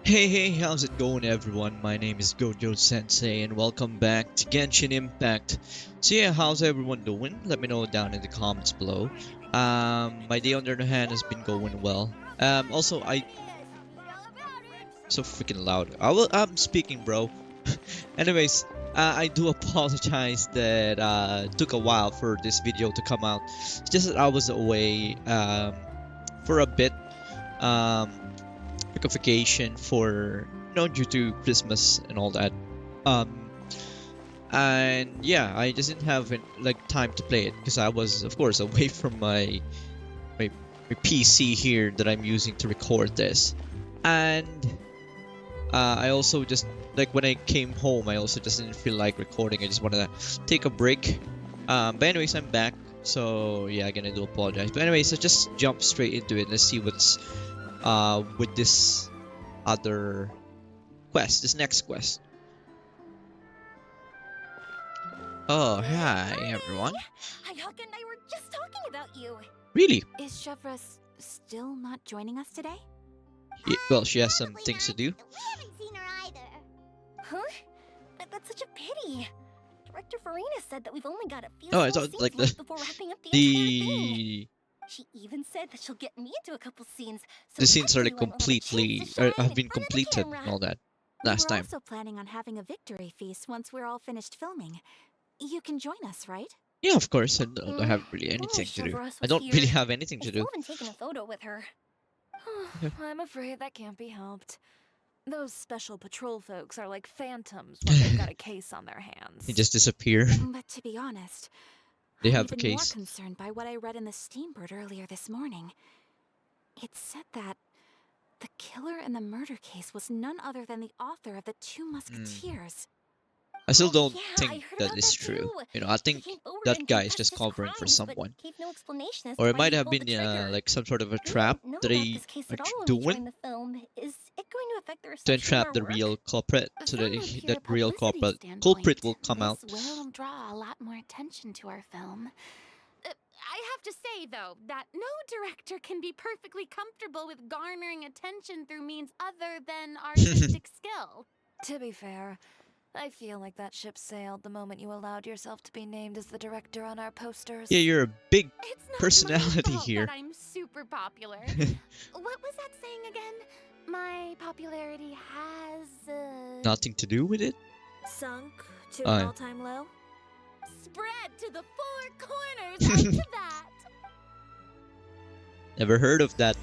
Hey, how's it going everyone? My name is Gojo Sensei and welcome back to Genshin Impact. So yeah, how's everyone doing? Let me know down in the comments below. My day on the other hand has been going well. Also I so freaking loud. I'm speaking, bro. Anyways, I do apologize that it took a while for this video to come out. It's just that I was away for a bit. Um, vacation for due to Christmas and all that. Um, and yeah, I just didn't have like time to play it because I was, of course, away from my my PC here that I'm using to record this. And I also just like when I came home, I also just didn't feel like recording. I just wanted to take a break. But anyways, I'm back. So yeah, again, I do apologize. But anyways, let's just jump straight into it. Let's see what's with this other quest, this next quest. Oh, hi everyone. Hayaka and I were just talking about you. Really? Is Chevra still not joining us today? Well, she has some things to do. We haven't seen her either. Huh? That's such a pity. Director Farina said that we've only got a few Oh, I small thought scenes like left before wrapping up the entire thing. She even said that she'll get me into a couple scenes. So the scenes are like everyone will have a chance completely to shine have been in front of the completed camera. and all that We last were time. also planning on having a victory feast once we're all finished filming. You can join us, right? Yeah, of course. I don't have really anything to do. I don't really have anything to do. I haven't taken a photo with her. I'm afraid that can't be helped. Those special patrol folks are like phantoms when they've got a case on their hands. They just disappear. But to be honest, They I'm have a even more case. concerned by what I read in the Steambird earlier this morning. It said that the killer in the murder case was none other than the author of the Two Musketeers. I still don't Yeah, I think heard that about is that true. too. I He think came forward that and guy is confessed just his covering for crimes, but someone. gave no explanation as Or to it why might he have pulled been the trigger. like some sort of a We trap don't know that about they this case are at all when we doing join the film. Is it going to affect the to reception of entrap our the work? real culprit, so that From a pure that real publicity culprit standpoint, will come out. this will draw a lot more attention to our film. I have to say, though, that no director can be perfectly comfortable with garnering attention through means other than artistic skill. To be fair, I feel like that ship sailed the moment you allowed yourself to be named as the director on our posters. Yeah, you're a big It's not personality my fault here. that I'm super popular. What was that saying again? My popularity has Nothing to do with it. sunk to an all-time low. Spread to the four corners after that. Never heard of that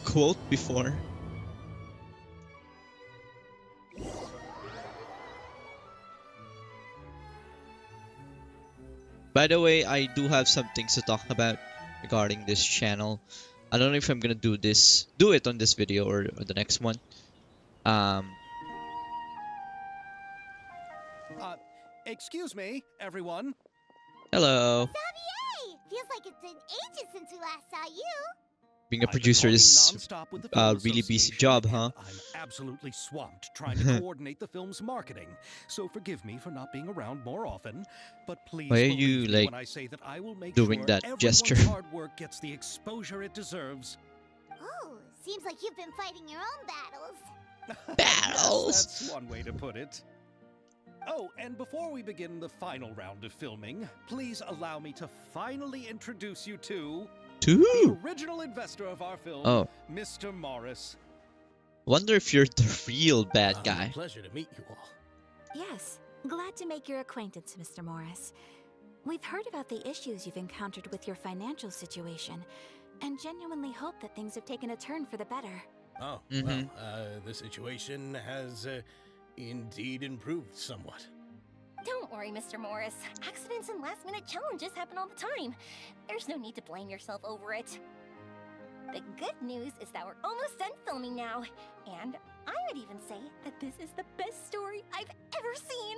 quote before. By the way, I do have some things to talk about regarding this channel. I don't know if I'm gonna do it on this video or the next one. Um, Excuse me, everyone. hello. Xavier! Feels like it's been ages since we last saw you. Being a I've been producer talking is nonstop with the a film really busy association, job, and huh? I'm absolutely swamped trying to coordinate the film's marketing. So forgive me for not being around more often, but please Why are believe you, me like, when I say that I will make doing sure that everyone's gesture? hard work gets the exposure it deserves. Oh, seems like you've been fighting your own battles. Battles? Yes, that's one way to put it. Oh, and before we begin the final round of filming, please allow me to finally introduce you to the Two. original investor of our film, Oh, Mr. Morris. wonder if you're the real bad guy. Pleasure to meet you all. Yes, glad to make your acquaintance, Mr. Morris. We've heard about the issues you've encountered with your financial situation, and genuinely hope that things have taken a turn for the better. Oh, Mhm. well, the situation has indeed improved somewhat. Don't worry, Mr. Morris. Accidents and last-minute challenges happen all the time. There's no need to blame yourself over it. The good news is that we're almost done filming now, and I would even say that this is the best story I've ever seen.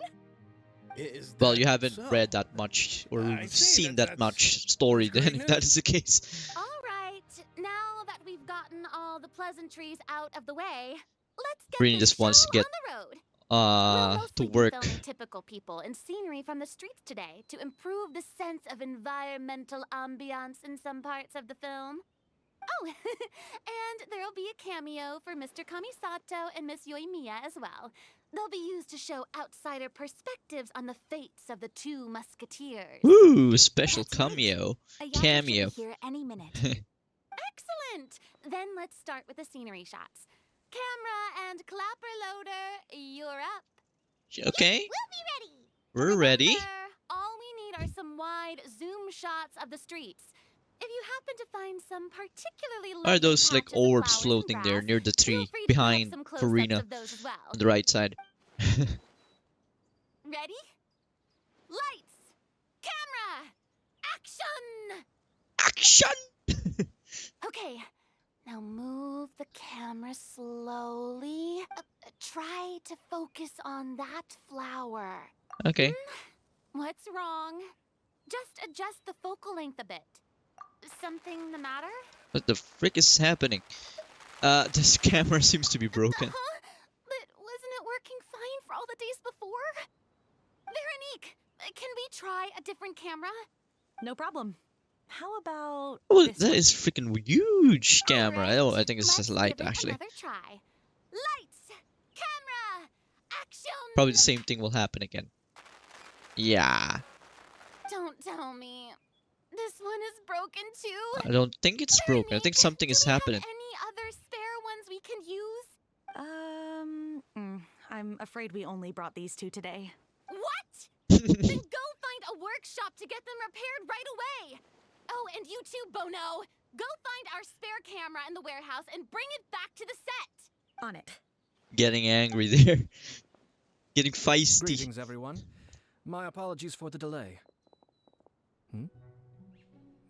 Is Well, that you haven't so? read that much or I see seen that that that's- much story that's then, great if that news. is the case. All right, now that we've gotten all the pleasantries out of the way, let's get Rini this just wants to show get on the road. to We'll mostly be work. filming typical people and scenery from the streets today to improve the sense of environmental ambiance in some parts of the film. Oh, and there'll be a cameo for Mr. Kamisato and Miss Yoimiya as well. They'll be used to show outsider perspectives on the fates of the two musketeers. Ooh, special That's right. cameo. Ayaka Cameo. should be here any minute. Excellent! Then let's start with the scenery shots. Camera and clapper loader, you're up. Okay, We'll be ready. we're ready. Remember, all we need are some wide zoom shots of the streets. If you happen to find some particularly Are lovely those like patches of orbs flowers and floating there grass, near the feel tree free to put up behind some close-ups Farina of those as well. on the right side? Ready? Lights! Camera! Action! Action! Okay, now move the camera slowly. Try to focus on that flower. Okay. What's wrong? Just adjust the focal length a bit. Something the matter? What the frick is happening? This camera seems to be broken. Huh? But wasn't it working fine for all the days before? Veronique, can we try a different camera? No problem. How about Oh, this that one? is freaking huge camera. Alright, Oh, I think it's let's just light give it actually. Another try. Lights, camera, action! Probably the same thing will happen again. Yeah. Don't tell me. This one is broken too. I don't think it's broken. I think Veronique, something do is we have happening. any other spare ones we can use? I'm afraid we only brought these two today. What? Then go find a workshop to get them repaired right away. Oh, and you too, Bono. Go find our spare camera in the warehouse and bring it back to the set. On it. Getting angry there. Getting feisty. Greetings, everyone. My apologies for the delay.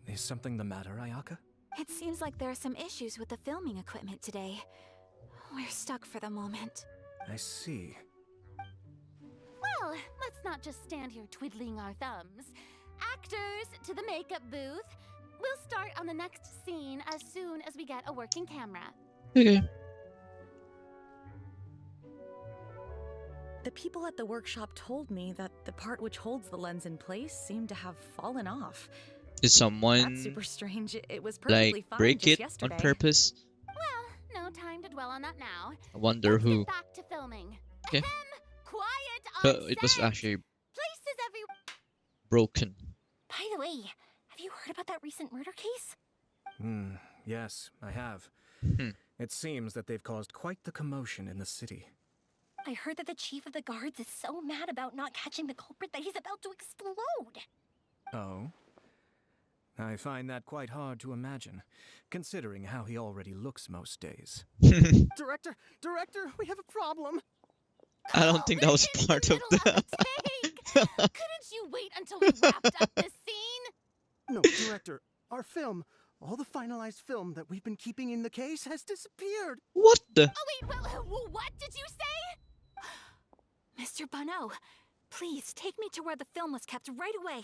Is something the matter, Ayaka? It seems like there are some issues with the filming equipment today. We're stuck for the moment. I see. Well, let's not just stand here twiddling our thumbs. Actors, to the makeup booth. We'll start on the next scene as soon as we get a working camera. Okay. The people at the workshop told me that the part which holds the lens in place seemed to have fallen off. Did That's someone super strange. It was perfectly like fine break just it yesterday. on purpose? Well, no time to dwell on that now. I wonder Let's who. get back to filming. Okay. Ahem, quiet on So it was set. actually Places every. broken. By the way, have you heard about that recent murder case? Yes, I have. Hmm. It seems that they've caused quite the commotion in the city. I heard that the chief of the guards is so mad about not catching the culprit that he's about to explode. Oh? I find that quite hard to imagine, considering how he already looks most days. Director, we have a problem. I don't think that was We're in part the of middle the. a take. Couldn't you wait until we wrapped up this scene? No, Director, our film, all the finalized film that we've been keeping in the case has disappeared. What the? Oh wait, what did you say? Mr. Bono, please take me to where the film was kept right away.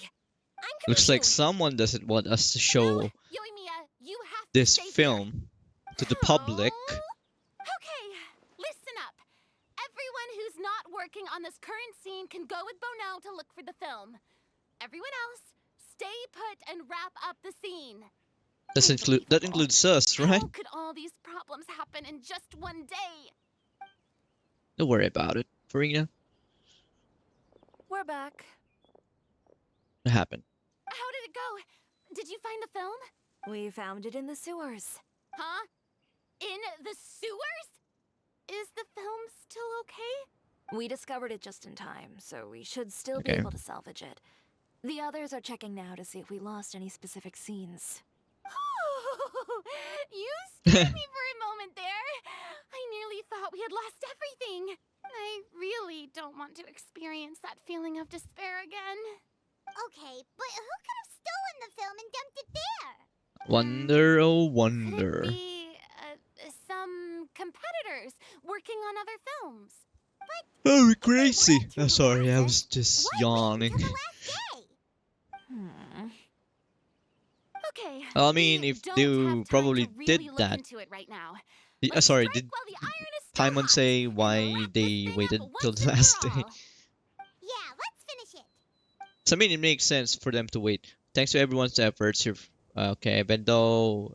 I'm Looks like confused. someone doesn't want us to No, show Yoimiya, you have to this stay here. film to the public. Oh. Okay, listen up. Everyone who's not working on this current scene can go with Bono to look for the film. Everyone else, stay put and wrap up the scene. That includes us, right? How could all these problems happen in just one day? Don't worry about it, Farina. We're back. What happened? How did it go? Did you find the film? We found it in the sewers. Huh? In the sewers? Is the film still okay? We discovered it just in time, so we should still be Okay. able to salvage it. The others are checking now to see if we lost any specific scenes. You scared me for a moment there. I nearly thought we had lost everything. I really don't want to experience that feeling of despair again. Okay, but who could have stolen the film and dumped it there? Wonder, oh Could wonder. it be some competitors working on other films? Very crazy. What? Oh, sorry, I was just Why wait yawning. until the last day? Okay. I mean, we if don't they have time to probably really did look that. into it right now. Sorry, Let's did strike while the iron is still Paimon hot say and why wrap this they thing waited up till once the and last for day? all. Yeah, let's finish it. So, I mean, it makes sense for them to wait. Thanks to everyone's efforts. Okay, even though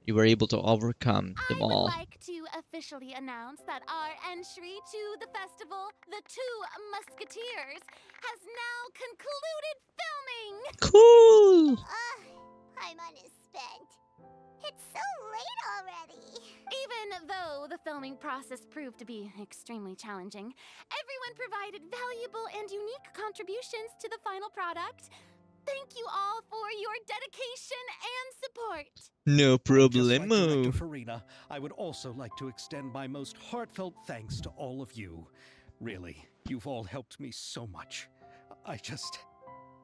you were able to overcome them I would all. like to officially announce that our entry to the festival, The Two Musketeers, has now concluded filming! Cool. Ugh, Paimon is spent. It's so late already. Even though the filming process proved to be extremely challenging, everyone provided valuable and unique contributions to the final product. Thank you all for your dedication and support. No Just like problemo. Director Farina, I would also like to extend my most heartfelt thanks to all of you. Really, you've all helped me so much. I just...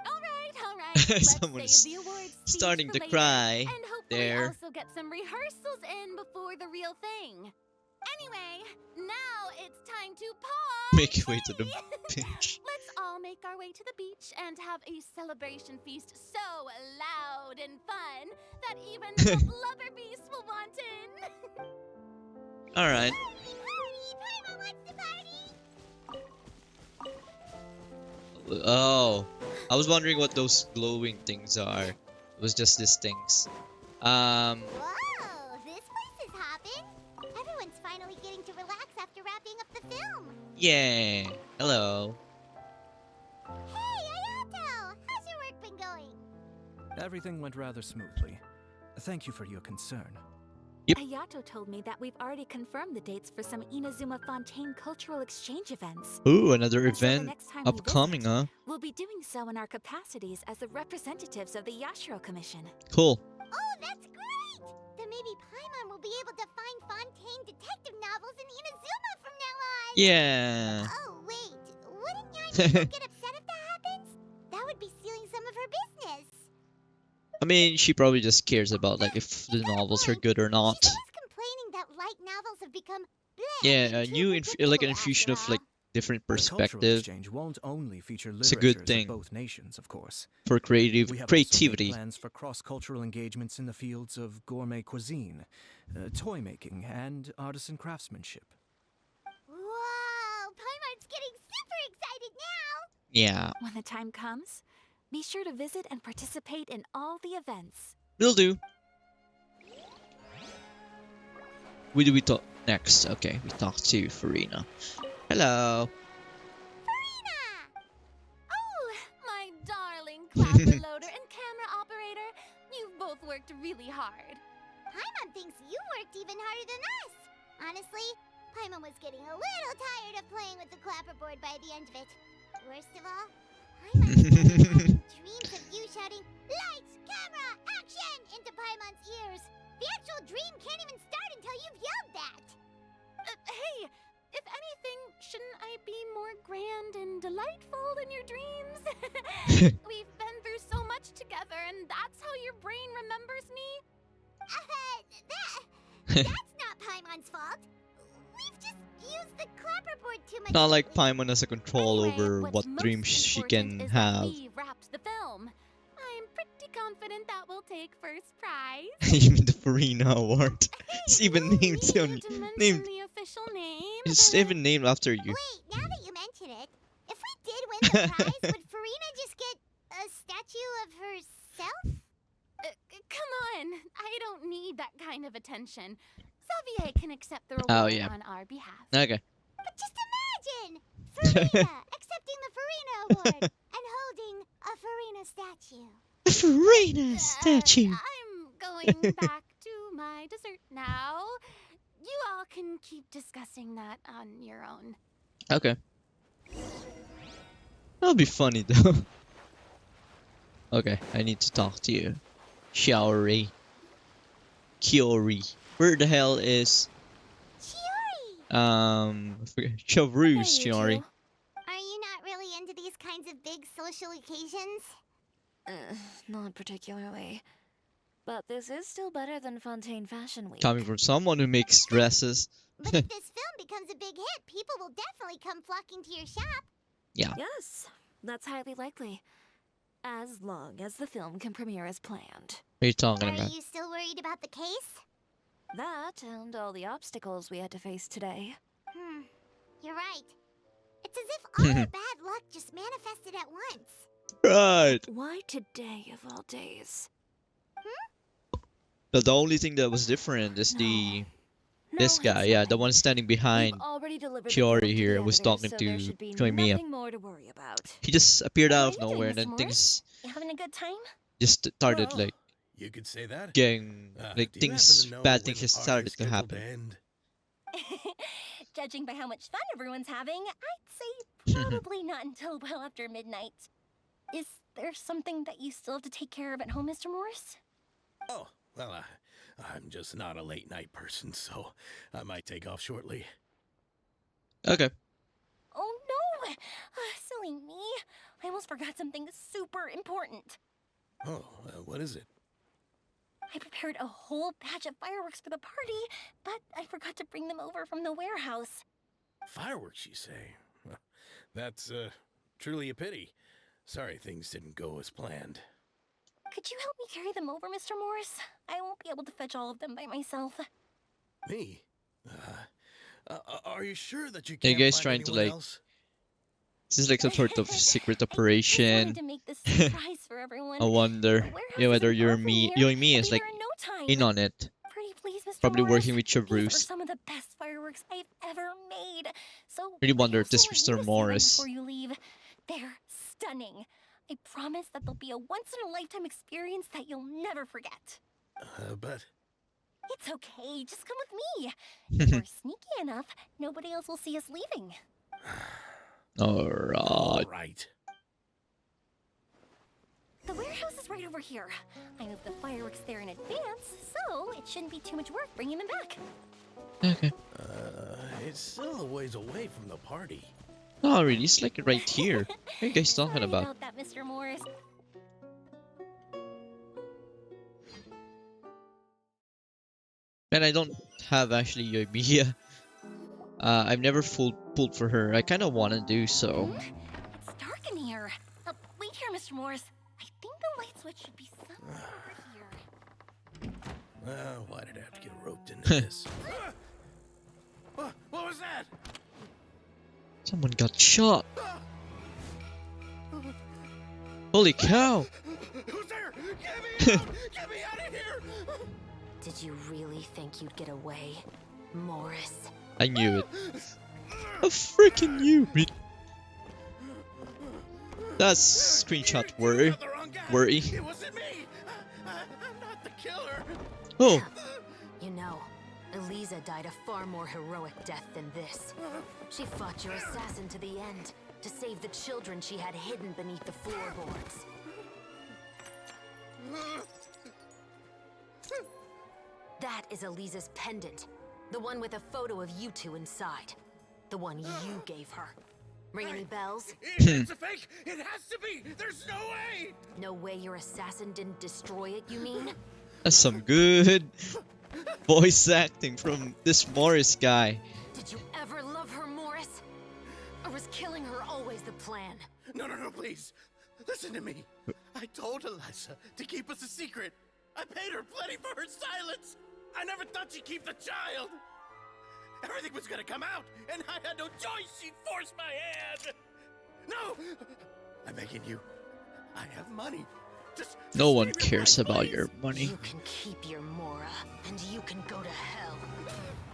All right. Let's Someone's save the awards speech starting for to later, cry and hopefully there. also get some rehearsals in before the real thing. Anyway, now it's time to party! Make your way to the beach. Let's all make our way to the beach and have a celebration feast so loud and fun that even the blubber beast will want in. All right. Party! Paimon wants to party! Oh, I was wondering what those glowing things are. It was just these things. Whoa, this place is hopping. Everyone's finally getting to relax after wrapping up the film. Yeah. Hello. Hey, Ayato! How's your work been going? Everything went rather smoothly. Thank you for your concern. Yep. Ayato told me that we've already confirmed the dates for some Inazuma Fontaine cultural exchange events. Ooh, another So the event next time we upcoming, visit, huh? We'll be doing so in our capacities as the representatives of the Yashiro Commission. Cool. Oh, that's great! Then maybe Paimon will be able to find Fontaine detective novels in Inazuma from now on. Yeah. Oh, wait. Wouldn't Yaimiko get upset if that happens? That would be stealing some of her business. I mean, she probably just cares about like if the novels are good or not. She's always complaining that light novels have become bland Yeah, a and too new like an predictable infusion of after like all. different The cultural perspective exchange won't only feature It's a good literatures thing. of both nations, of course. for We have also made creativity. plans for cross-cultural engagements in the fields of gourmet cuisine, toy making, and artisan craftsmanship. Whoa, Paimon's getting super excited now. Yeah, When the time comes, be sure to visit and participate in all the events. will do. Who do we talk next? Okay, we talk to Farina. Hello. Farina! Oh, my darling clapper loader and camera operator. You've both worked really hard. Paimon thinks you worked even harder than us. Honestly, Paimon was getting a little tired of playing with the clapperboard by the end of it. Worst of all, Paimon started having dreams of you shouting, "Lights, camera, action!" into Paimon's ears. The actual dream can't even start until you've yelled that. Hey, if anything, shouldn't I be more grand and delightful in your dreams? We've been through so much together, and that's how your brain remembers me? That's not Paimon's fault. We've just used the clapperboard too much. Not like lately. Paimon has a control Anyway, over what's what most dreams she important can is that have. we wrapped the film. I'm pretty confident that we'll take first prize. Even the Farina Award. It's Hey, even no named need on to mention named. the official name. It's even named after you. Wait, now that you mention it, if we did win the prize, would Farina just get a statue of herself? Come on, I don't need that kind of attention. Xavier can accept the reward Oh, yeah. on our behalf. Okay. But just imagine! Farina accepting the Farina Award and holding a Farina statue. The Farina statue. I'm going back to my dessert now. You all can keep discussing that on your own. Okay. That'll be funny though. Okay, I need to talk to you. Shiori. Kiori. Where the hell is Chiori! Chavru's Hey, you Shiori? two. Are you not really into these kinds of big social occasions? Not particularly. But this is still better than Fontaine Fashion Week. Coming from someone who makes dresses. But if this film becomes a big hit, people will definitely come flocking to your shop. Yes, that's highly likely. As long as the film can premiere as planned. What are you talking Are about? you still worried about the case? That and all the obstacles we had to face today. You're right. It's as if all our bad luck just manifested at once. Right. Why today of all days? The only thing that was different is this guy, yeah, the one standing behind already delivered the Chiori film to here the was editor, talking so there to should be Joimiya. nothing more to worry about. He just appeared How out are of you nowhere, doing, and Mr. then Morris? things You having a good time? just started Well, like you could say that. getting like Do you happen to things know bad when things the just party started is to scheduled happen. end? Judging by how much fun everyone's having, I'd say probably not until well after midnight. Is there something that you still have to take care of at home, Mr. Morris? Oh, well, I'm just not a late night person, so I might take off shortly. Okay. Oh no! Silly me. I almost forgot something super important. Oh, what is it? I prepared a whole batch of fireworks for the party, but I forgot to bring them over from the warehouse. Fireworks, you say? Well, that's truly a pity. Sorry things didn't go as planned. Could you help me carry them over, Mr. Morris? I won't be able to fetch all of them by myself. Me? Are you sure that you Are you can't guys find trying to anyone like else? is this like some sort of secret I just wanted operation? to make this surprise for everyone. I wonder The warehouse yeah, whether isn't far from here. Yoimi I'll is be like there in no time. in on it. Pretty please, Mr. Probably Morris. working with These are Bruce. some of the best fireworks I've ever made. So Really wonder I if this also want you Mr. to see them Morris. before you leave. They're stunning. I promise that they'll be a once-in-a-lifetime experience that you'll never forget. But It's okay. Just come with me. If we're sneaky enough, nobody else will see us leaving. Alright. all right. The warehouse is right over here. I moved the fireworks there in advance, so it shouldn't be too much work bringing them back. Okay. It's still a ways away from the party. No, really, it's like right here. What are you guys talking Sorry about? that, Mr. Morris. And I don't have actually Yoimiya. I've never pulled for her. I kind of want to do so. It's dark in here. Wait here, Mr. Morris. I think the light switch should be somewhere over here. Why did I have to get roped into this? What was that? Someone got shot. Holy cow! Who's there? Get me out! Get me out of here! Did you really think you'd get away, Morris? I knew it. I freaking knew it. That's screenshot worry. Got the wrong guy. Worry. It wasn't me. I'm not the killer. Oh, You know, Eliza died a far more heroic death than this. She fought your assassin to the end, to save the children she had hidden beneath the floorboards. That is Eliza's pendant. The one with a photo of you two inside. The one you gave her. Ring any bells? It's a fake. It has to be. There's no way. No way your assassin didn't destroy it, you mean? that's some good voice acting from this Morris guy. Did you ever love her, Morris? Or was killing her always the plan? No, please. Listen to me. I told Eliza to keep us a secret. I paid her plenty for her silence. I never thought she'd keep the child. Everything was gonna come out, and I had no choice. She forced my hand. No! I'm begging you. I have money. Just No one save your cares life, about please. your money. You can keep your Mora, and you can go to hell.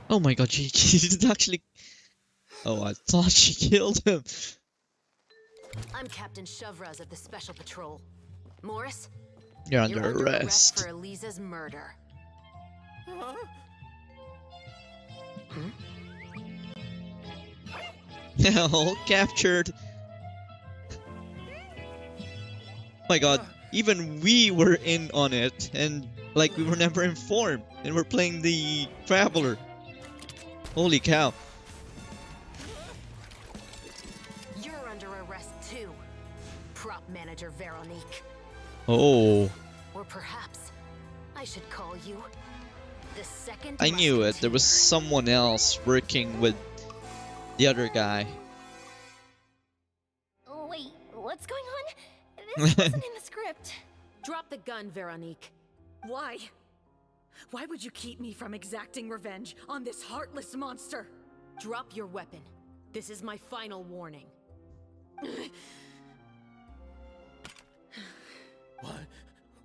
Oh my god, she did actually. Oh, I thought she killed him. I'm Captain Shovraz of the Special Patrol. Morris, You're you're under under arrest arrest. for Eliza's murder. Huh? All captured. My god, even we were in on it, and like we were never informed, and we're playing the Traveler. Holy cow. You're under arrest too, prop manager Veronique. Oh, Or perhaps I should call you the second I knew it. There was Musketeer. someone else working with the other guy. Oh, wait, what's going on? This wasn't in the script. Drop the gun, Veronique. Why? Why would you keep me from exacting revenge on this heartless monster? Drop your weapon. This is my final warning. What?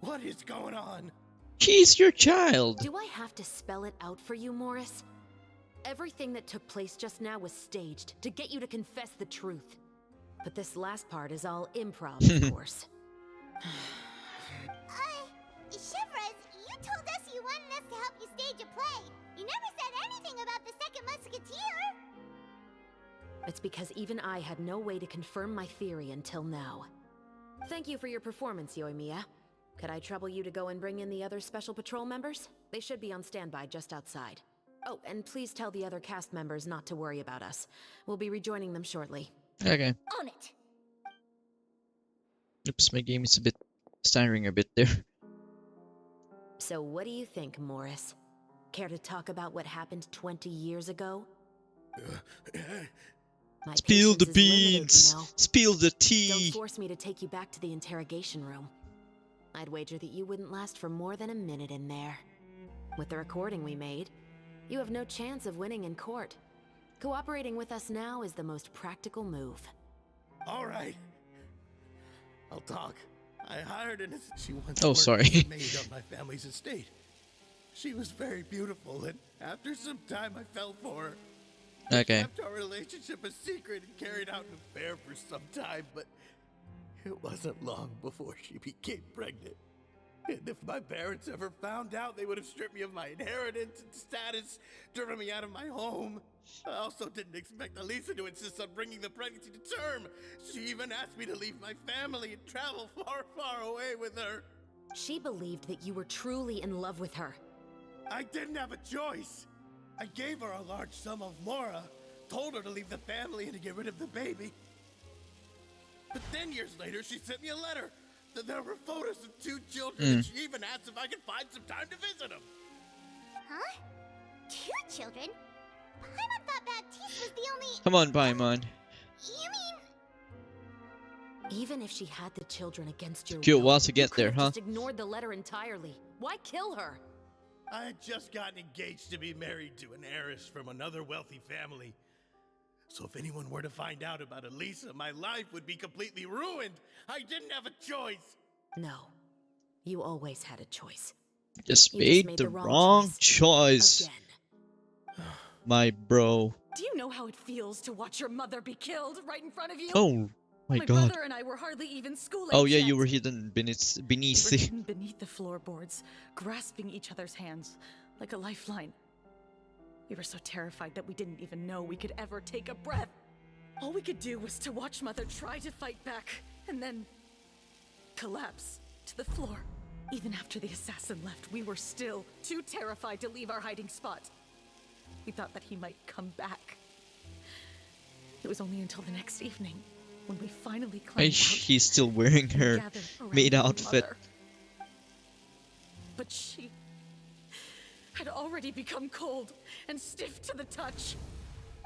What is going on? She's your child. Do I have to spell it out for you, Morris? Everything that took place just now was staged to get you to confess the truth. But this last part is all improv, of course. Chevrolet, you told us you wanted us to help you stage a play. You never said anything about the second Musketeer. It's because even I had no way to confirm my theory until now. Thank you for your performance, Yoimiya. Could I trouble you to go and bring in the other Special Patrol members? They should be on standby just outside. Oh, and please tell the other cast members not to worry about us. We'll be rejoining them shortly. Okay. On it. Oops, my game is a bit staggering a bit there. So what do you think, Morris? Care to talk about what happened 20 years ago? My Spill the patience is limited, beans. you know. Spill the Don't tea. force me to take you back to the interrogation room. I'd wager that you wouldn't last for more than a minute in there. With the recording we made, you have no chance of winning in court. Cooperating with us now is the most practical move. All right. I'll talk. I hired an assistant. She once Oh, worked sorry. as a maid on my family's estate. She was very beautiful, and after some time, I fell for her. We Okay. kept our relationship a secret and carried out an affair for some time, but it wasn't long before she became pregnant. And if my parents ever found out, they would have stripped me of my inheritance and status, driven me out of my home. I also didn't expect Elisa to insist on bringing the pregnancy to term. She even asked me to leave my family and travel far, far away with her. She believed that you were truly in love with her. I didn't have a choice. I gave her a large sum of mora, told her to leave the family and to get rid of the baby. But then years later, she sent me a letter. There were photos of 2 children, and she even asked if I could find some time to visit them. Huh? 2 children? Paimon thought Baptiste was the only... Come on, Paimon. You mean... Even if she had the children against your Cute will, while to you get could there, have huh? just ignored the letter entirely. Why kill her? I had just gotten engaged to be married to an heiress from another wealthy family. So if anyone were to find out about Elisa, my life would be completely ruined. I didn't have a choice. No. You always had a choice. Just You made the wrong choice. Again. My bro. Do you know how it feels to watch your mother be killed right in front of you? Oh my My god. brother and I were hardly even school Oh age yeah, yet. you were hidden beneath We were the... hidden beneath the floorboards, grasping each other's hands like a lifeline. We were so terrified that we didn't even know we could ever take a breath. All we could do was to watch Mother try to fight back, and then collapse to the floor. Even after the assassin left, we were still too terrified to leave our hiding spot. We thought that he might come back. It was only until the next evening when we finally climbed out She's still wearing and her gathered around maid our outfit. mother. But she had already become cold and stiff to the touch.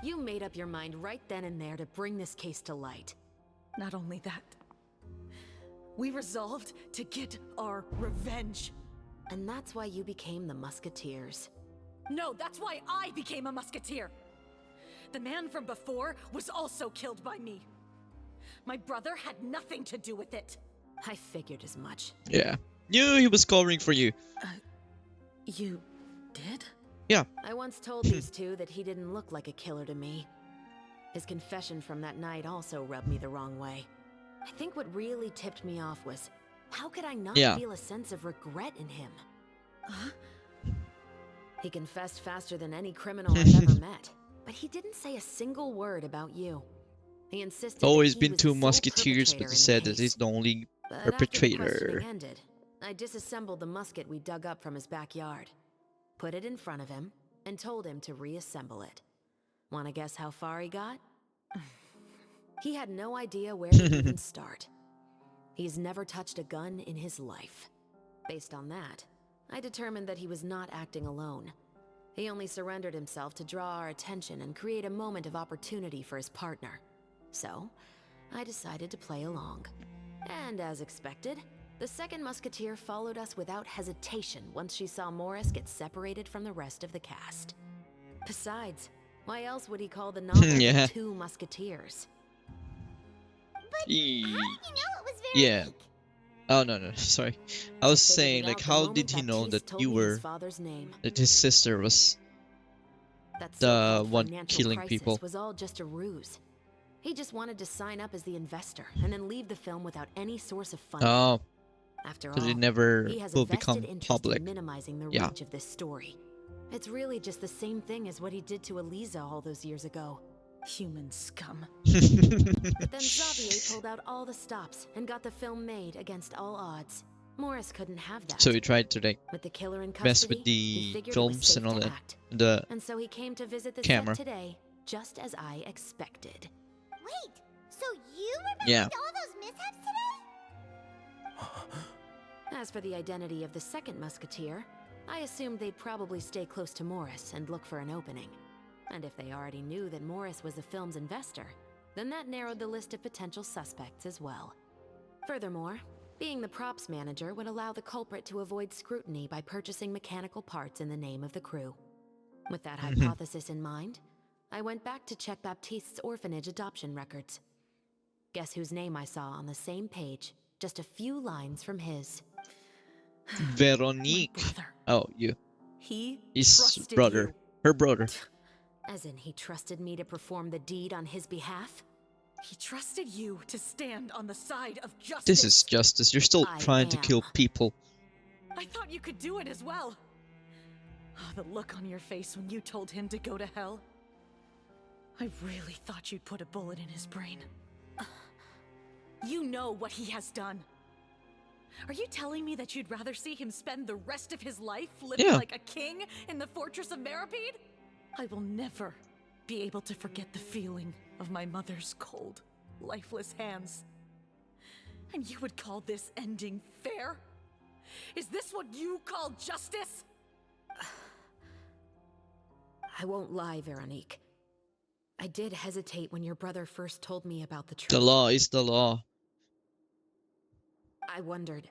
You made up your mind right then and there to bring this case to light. Not only that, we resolved to get our revenge. And that's why you became the Musketeers. No, that's why I became a musketeer. The man from before was also killed by me. My brother had nothing to do with it. I figured as much. Yeah. Knew he was covering for you. You did? Yeah. I once told these two that he didn't look like a killer to me. His confession from that night also rubbed me the wrong way. I think what really tipped me off was, how could I not feel a sense of regret in him? Huh? He confessed faster than any criminal I've ever met, but he didn't say a single word about you. He insisted Always that he been was 2 the sole musketeers, but perpetrator he in said the that he's case. the only But after the perpetrator. questioning ended, I disassembled the musket we dug up from his backyard, put it in front of him, and told him to reassemble it. Wanna guess how far he got? He had no idea where to even start. He's never touched a gun in his life. Based on that, I determined that he was not acting alone. He only surrendered himself to draw our attention and create a moment of opportunity for his partner. So, I decided to play along. And as expected, the second musketeer followed us without hesitation once she saw Morris get separated from the rest of the cast. Besides, why else would he call the novel Yeah. How Two Musketeers? did you know it was very Yeah. weak? Oh no, no, sorry. I I was figured saying it like, out the how did moment he know Baptiste that told you me his were father's name. that his sister was That the so-called one financial killing crisis people? was all just a ruse. He just wanted to sign up as the investor and then leave the film without any source of funding. Oh, After because it all, never he has a will vested become interest public. in minimizing the Yeah. reach of this story. It's really just the same thing as what he did to Eliza all those years ago. Human scum. But then Xavier pulled out all the stops and got the film made against all odds. Morris couldn't have that. So he tried to like With the killer in mess custody, with he the figured it was films safe and all to that, act. the And so he came to visit the camera. set today, just as I expected. Wait, so you were Yeah. behind all those mishaps today? As for the identity of the second musketeer, I assumed they'd probably stay close to Morris and look for an opening. And if they already knew that Morris was the film's investor, then that narrowed the list of potential suspects as well. Furthermore, being the props manager would allow the culprit to avoid scrutiny by purchasing mechanical parts in the name of the crew. With that hypothesis in mind, I went back to check Baptiste's orphanage adoption records. Guess whose name I saw on the same page, just a few lines from his. Veronique. My brother. Oh, you. He His trusted brother. you. Her brother. As in, he trusted me to perform the deed on his behalf? He trusted you to stand on the side of justice. This is justice. You're still I trying to kill am. people. I thought you could do it as well. Oh, the look on your face when you told him to go to hell. I really thought you'd put a bullet in his brain. You know what he has done. Are you telling me that you'd rather see him spend the rest of his life living Yeah. like a king in the fortress of Meripede? I will never be able to forget the feeling of my mother's cold, lifeless hands. And you would call this ending fair? Is this what you call justice? I won't lie, Veronique. I did hesitate when your brother first told me about the truth. The law is the law. I wondered.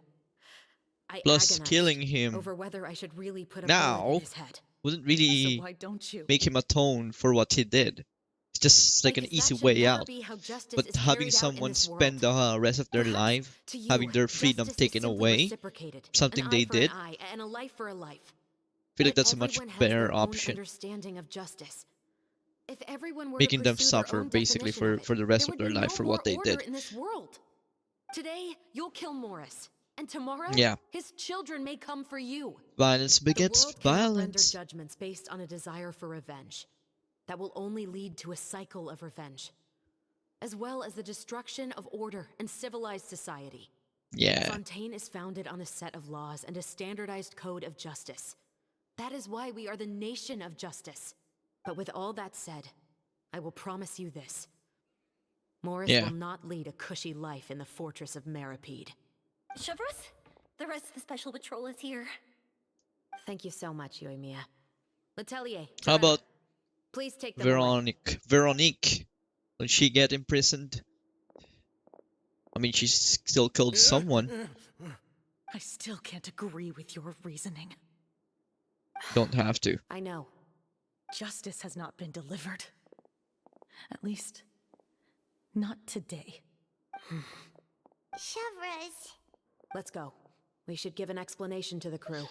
I Plus, agonized killing him over whether I should really put a bullet now in his head. wouldn't So really why don't you? make him atone for what he did. It's just like an Because that easy should way never out. be how justice But is having carried out in someone this spend world. the rest of their Perhaps life to you, having their freedom justice is taken simply away, reciprocated. something An they eye for did, an eye and a life for a life. I feel like But that's a much everyone has better their own option. understanding of justice. If everyone were Making to them pursue their suffer own basically definition of for it, the rest there of would their be life no for more what they order did. in this world. Today, you'll kill Morris, and tomorrow, Yeah. his children may come for you. Violence The begets world cannot render violence. judgments based on a desire for revenge. That will only lead to a cycle of revenge, as well as the destruction of order and civilized society. Yeah. Fontaine is founded on a set of laws and a standardized code of justice. That is why we are the nation of justice. But with all that said, I will promise you this. Morris Yeah. will not lead a cushy life in the fortress of Meripede. Chevros, the rest of the special patrol is here. Thank you so much, Yoimiya. Letelier, How Trevor, about please take them away. Veronique? Will she get imprisoned? I mean, she still killed someone. I still can't agree with your reasoning. Don't have to. I know. Justice has not been delivered. At least, not today. Chevros. Let's go. We should give an explanation to the crew.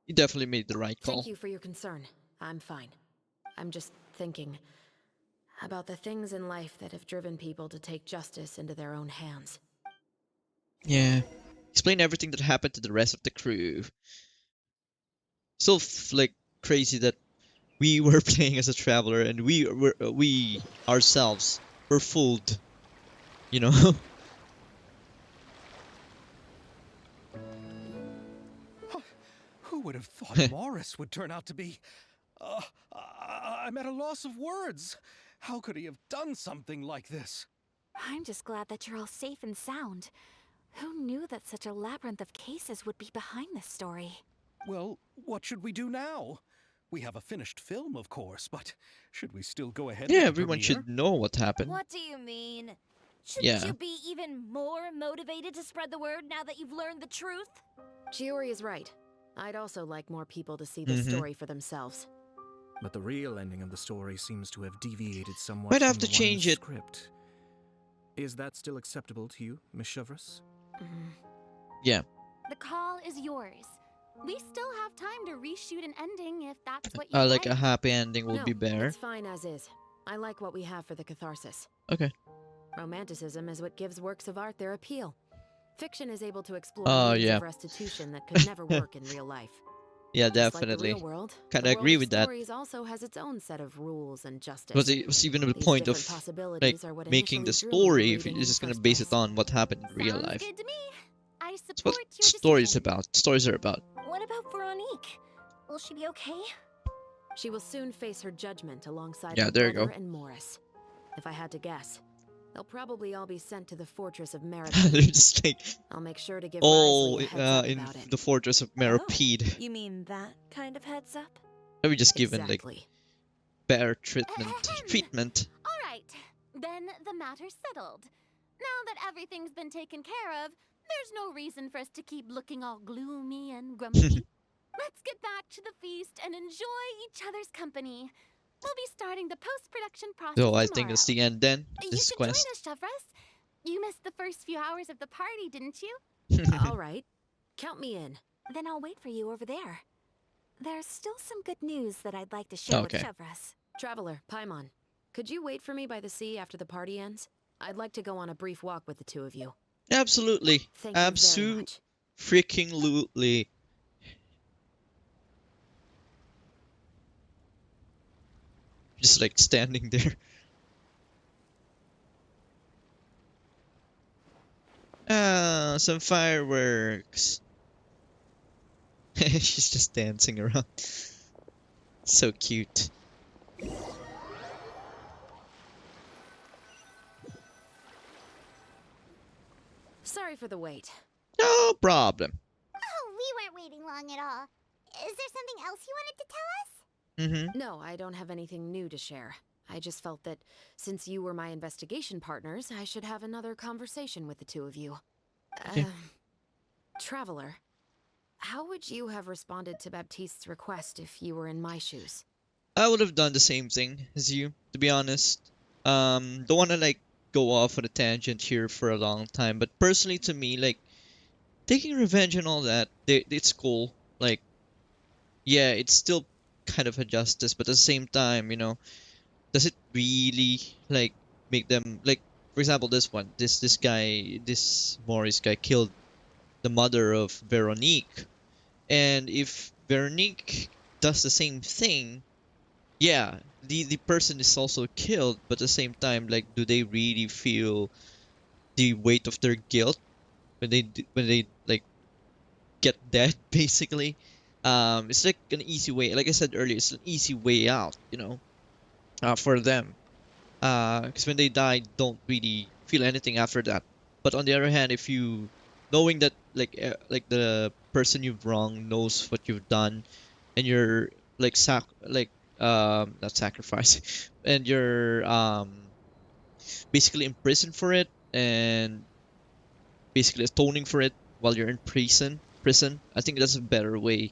You definitely made the right call. Thank you for your concern. I'm fine. I'm just thinking about the things in life that have driven people to take justice into their own hands. Yeah. Explain everything that happened to the rest of the crew. Still like crazy that we were playing as a traveler and we ourselves were fooled. You know? Who would have thought Morris would turn out to be... I'm at a loss of words. How could he have done something like this? I'm just glad that you're all safe and sound. Who knew that such a labyrinth of cases would be behind this story? Well, what should we do now? We have a finished film, of course, but should we still go ahead Yeah, with the everyone premiere? should know what happened. What do you mean? Shouldn't Yeah. you be even more motivated to spread the word now that you've learned the truth? Chiori is right. I'd also like more people to see the Mhm. story for themselves. But the real ending of the story seems to have deviated somewhat Might have from to the one in the change it. script. Is that still acceptable to you, Miss Chevros? Yeah. The call is yours. We still have time to reshoot an ending if that's what you Like like. a happy ending will No, be better. it's fine as is. I like what we have for the catharsis. Okay. Romanticism is what gives works of art their appeal. Fiction is able to explore Oh, means yeah. of restitution that could never work in real life. Yeah, Just like the real definitely. world, Kinda the world agree of with that. stories also has its own set of rules and Was justice. it was even the These point different of like possibilities are what making initially the drew me to story if reading you're in the just gonna first base it place. on what happened in real Sounds life? good to me. I That's what support your stories decision. about. Stories are about. What about Veronique? Will she be okay? She will soon face her judgment alongside Yeah, her there you brother go. and Morris. If I had to guess, they'll probably all be sent to the fortress of They're Meripede. just like I'll make sure to give all Risley a heads up in about it. the fortress of Meripede. You mean that kind of heads up? Maybe just given like Exactly. better treatment. Ahem. Treatment. All right, then the matter's settled. Now that everything's been taken care of, there's no reason for us to keep looking all gloomy and grumpy. Let's get back to the feast and enjoy each other's company. We'll be starting the post-production process So I tomorrow. think that's the end then. You This should quest. join us, Chevres. You missed the first few hours of the party, didn't you? All right. Count me in. Then I'll wait for you over there. There's still some good news that I'd like to share with Okay. Chevres. Traveler, Paimon, could you wait for me by the sea after the party ends? I'd like to go on a brief walk with the two of you. Absolutely. Thank you very Absolute much. freaking lootly. Just like standing there. Ah, some fireworks. She's just dancing around. So cute. Sorry for the wait. No problem. Oh, we weren't waiting long at all. Is there something else you wanted to tell us? Mm-hmm. No, I don't have anything new to share. I just felt that since you were my investigation partners, I should have another conversation with the two of you. Okay. Traveler, how would you have responded to Baptiste's request if you were in my shoes? I would have done the same thing as you, to be honest. Don't wanna like go off on a tangent here for a long time, but personally to me, like taking revenge and all that, it's cool. Like, yeah, it's still kind of a justice, but at the same time, does it really like make them like, for example, this one, this guy, this Morris guy killed the mother of Veronique, and if Veronique does the same thing, yeah, the person is also killed, but at the same time, like, do they really feel the weight of their guilt when they like get dead, basically? It's like an easy way, like I said earlier, it's an easy way out, for them. Because when they die, don't really feel anything after that. But on the other hand, if you knowing that like the person you've wronged knows what you've done, and you're like not sacrifice, and you're basically imprisoned for it, and basically atoning for it while you're in prison, I think that's a better way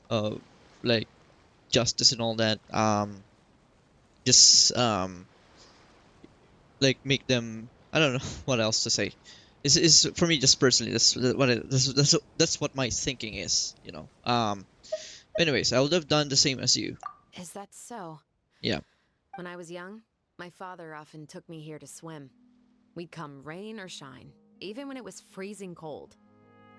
of like justice and all that. Just like make them, I don't know what else to say. Is for me, just personally, that's what my thinking is. Anyways, I would have done the same as you. Is that so? Yeah. When I was young, my father often took me here to swim. We'd come rain or shine, even when it was freezing cold.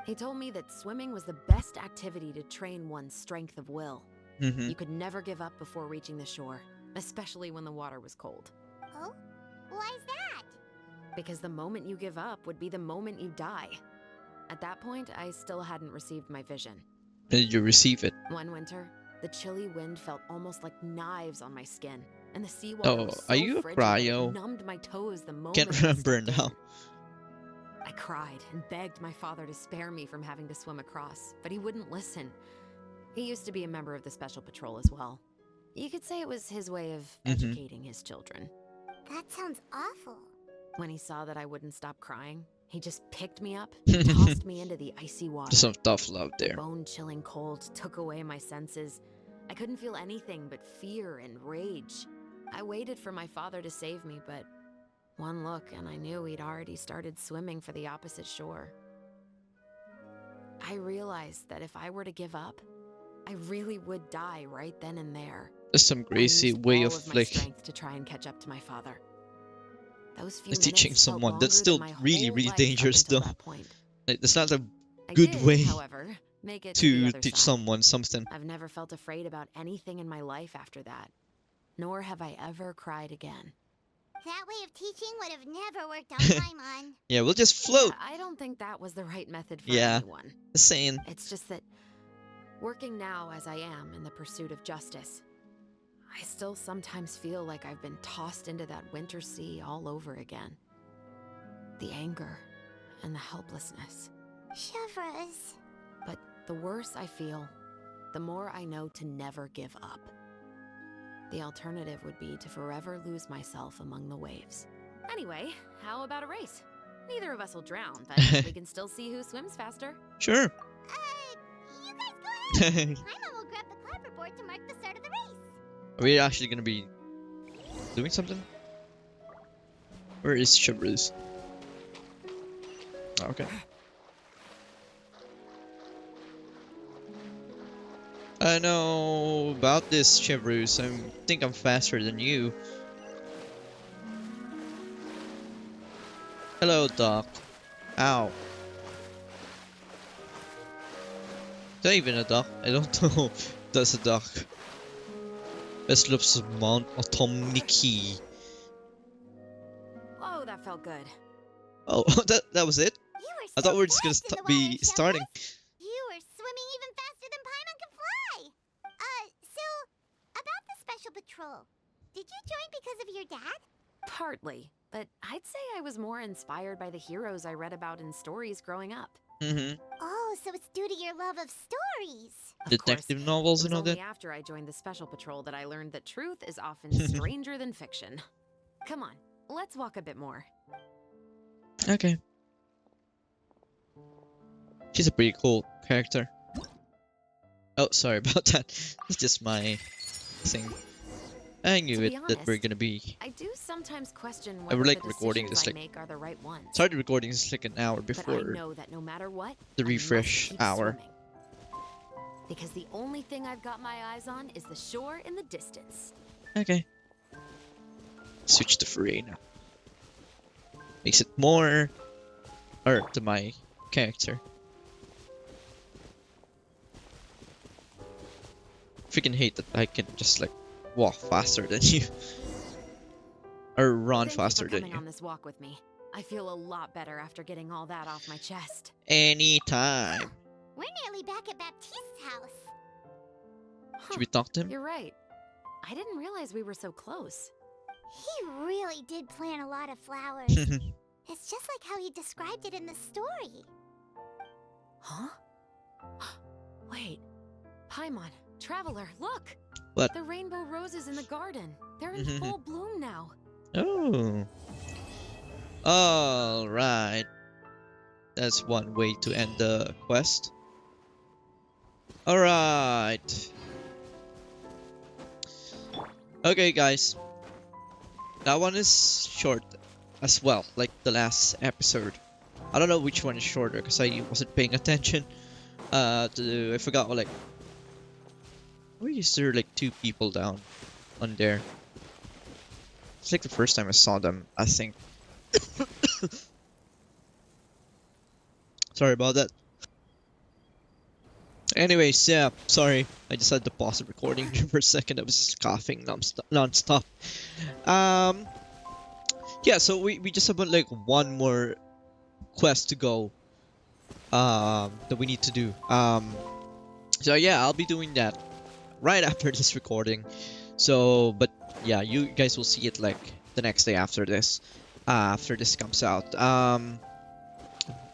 He told me that swimming was the best activity to train one's strength of will. Mm-hmm. You could never give up before reaching the shore, especially when the water was cold. Oh? Why's that? Because the moment you give up would be the moment you die. At that point, I still hadn't received my vision. Did you receive it? One winter, the chilly wind felt almost like knives on my skin, and the seawater Oh, was so are you a frigid that it cryo? numbed my toes the moment Can't I remember stepped now. in. I cried and begged my father to spare me from having to swim across, but he wouldn't listen. He used to be a member of the Special Patrol as well. You could say it was his way of educating his children. That sounds awful. When he saw that I wouldn't stop crying, he just picked me up and tossed me into the icy water. Some tough love The there. bone-chilling cold took away my senses. I couldn't feel anything but fear and rage. I waited for my father to save me, but one look and I knew he'd already started swimming for the opposite shore. I realized that if I were to give up, I really would die right then and there. That's some I crazy used way all of of my like strength to try and catch up to my father. Those few teaching minutes felt someone. That's longer than still my really, whole really life up dangerous until though. that point. Like, that's not a I good did, way however, make it to the to other teach side. someone something. I've never felt afraid about anything in my life after that, nor have I ever cried again. That way of teaching would have never worked on Paimon. Yeah, we'll just Yeah, float. I don't think that was the right method for Yeah. anyone. Just saying. It's just that, working now as I am in the pursuit of justice, I still sometimes feel like I've been tossed into that winter sea all over again. The anger and the helplessness. Shivers. But the worse I feel, the more I know to never give up. The alternative would be to forever lose myself among the waves. Anyway, how about a race? Neither of us will drown, but we can still see who swims faster. Sure. You guys go ahead. Paimon will grab the clapperboard to mark the start of the race. Are we actually gonna be doing something? Where is Shivers? Oh, okay. I know about this, Shivers. I think I'm faster than you. Hello, Doc. Ow. Is that even a duck? I don't know if that's a duck. Best looks of Mount Automniki. Oh, that felt good. Oh, that was it? You were I so thought we were just gonna fast in the be water, starting. Shivers. You were swimming even faster than Paimon can fly. So, about the special patrol. Did you join because of your dad? Partly, but I'd say I was more inspired by the heroes I read about in stories growing up. Mm-hmm. Oh, so it's due to your love of stories. Of Detective course, novels it and was all only that. after I joined the special patrol that I learned that truth is often stranger than fiction. Come on, let's walk a bit more. Okay. She's a pretty cool character. Oh, sorry about that. It's just my thing. I knew To it be that we're honest, gonna be. I do sometimes question I whether would the like recording decisions this I like make are the right ones. started recording this like an hour But I before know that no matter what, the I refresh must keep hour. swimming. Because the only thing I've got my eyes on is the shore in the distance. Okay. Switch to Farina. Makes it more to my character. Freaking hate that I can just like walk faster than you. Or run Thank faster you for than coming you. on this walk with me. I feel a lot better after getting all that off my chest. Anytime. We're nearly back at Baptiste's house. Should we talk to him? You're right. I didn't realize we were so close. He really did plant a lot of flowers. It's just like how he described it in the story. Huh? Wait. Paimon, Traveler, look! What? The rainbow roses in the garden. They're in full bloom now. Oh. Alright. That's one way to end the quest. Alright. Okay, guys. That one is short as well, like the last episode. I don't know which one is shorter because I wasn't paying attention. I forgot what, like. Why is there like two people down on there? It's like the first time I saw them, I think. Sorry about that. Anyways, yeah, sorry. I just had to pause the recording for a second. I was just coughing non-stop. Yeah, so we just have like one more quest to go. That we need to do. So yeah, I'll be doing that right after this recording. So, but yeah, you guys will see it like the next day after this. After this comes out.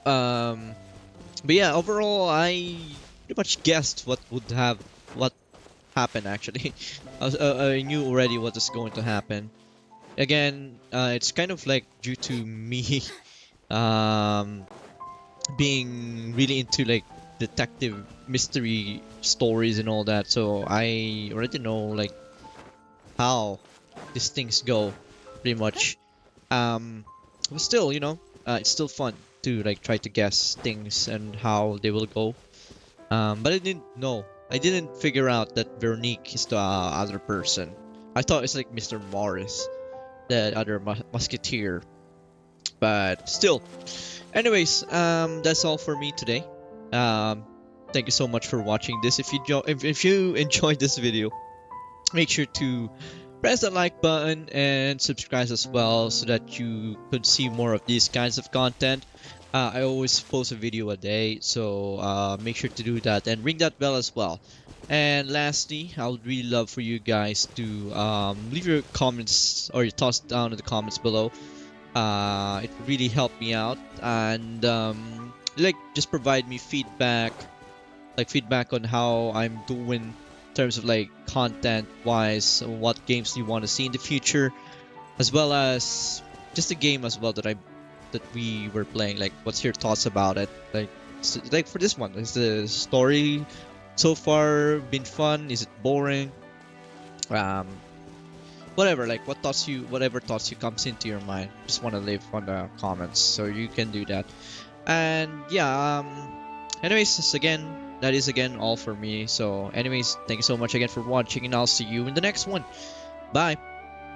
But yeah, overall, I pretty much guessed what happened actually. I knew already what was going to happen. Again, it's kind of like due to me being really into like detective mystery stories and all that, so I already know like how these things go pretty much. But still, you know, it's still fun to like try to guess things and how they will go. But I didn't know. I didn't figure out that Veronique is the other person. I thought it's like Mr. Morris, the other musketeer. But still, anyways, that's all for me today. Um, thank you so much for watching this. If you enjoyed this video, make sure to press that like button and subscribe as well so that you could see more of these kinds of content. I always post a video a day, so make sure to do that and ring that bell as well. And lastly, I would really love for you guys to leave your comments or your thoughts down in the comments below. It really helped me out, and like just provide me feedback, like feedback on how I'm doing in terms of like content wise, what games do you want to see in the future, as well as just the game as well that we were playing. Like, what's your thoughts about it? Like for this one, is the story so far been fun? Is it boring? Um, whatever, like whatever thoughts you comes into your mind, just want to leave on the comments, so you can do that. And yeah, anyways, that is again all for me. So anyways, thank you so much again for watching, and I'll see you in the next one. Bye.